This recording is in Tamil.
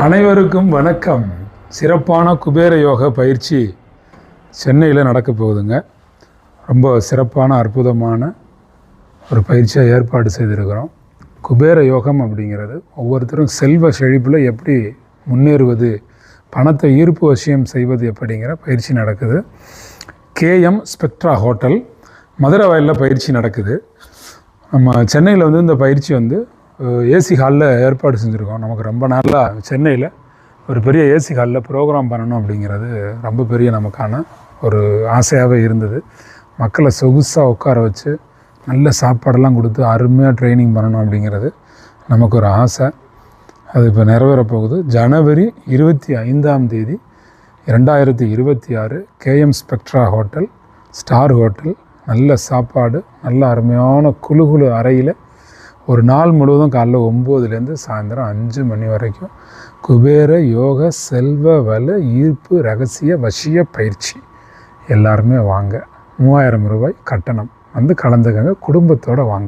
அனைவருக்கும் வணக்கம். சிறப்பான குபேர யோக பயிற்சி சென்னையில் நடக்க போகுதுங்க. ரொம்ப சிறப்பான அற்புதமான ஒரு பயிற்சியாக ஏற்பாடு செய்திருக்கிறோம். குபேர யோகம் அப்படிங்கிறது ஒவ்வொருத்தரும் செல்வ செழிப்பில் எப்படி முன்னேறுவது, பணத்தை ஈர்ப்பு வசியம் செய்வது எப்படிங்கிற பயிற்சி நடக்குது. கேஎம் ஸ்பெக்ட்ரா ஹோட்டல் மதுரை வயலில் பயிற்சி நடக்குது. நம்ம சென்னையில் இந்த பயிற்சி ஏசி ஹாலில் ஏற்பாடு செஞ்சுருக்கோம். நமக்கு ரொம்ப நாளாக சென்னையில் ஒரு பெரிய ஏசி ஹாலில் ப்ரோக்ராம் பண்ணணும் அப்படிங்கிறது ரொம்ப பெரிய நமக்கான ஒரு ஆசையாகவே இருந்தது. மக்களை சொகுசாக உட்கார வச்சு நல்ல சாப்பாடெல்லாம் கொடுத்து அருமையாக ட்ரைனிங் பண்ணணும் அப்படிங்கிறது நமக்கு ஒரு ஆசை. அது இப்போ நிறைவேறப்போகுது. ஜனவரி 25 2026 KM Spectra hotel, star hotel. நல்ல சாப்பாடு, நல்ல அருமையான குழு அறையில் ஒரு நாள் முழுவதும் காலைல 9லேருந்து சாயந்தரம் 5 மணி வரைக்கும் குபேர யோக செல்வ வல ஈர்ப்பு ரகசிய வசிய பயிற்சி. எல்லாருமே வாங்க. 3000 ரூபாய் கட்டணம். கலந்துக்கங்க, குடும்பத்தோடு வாங்க.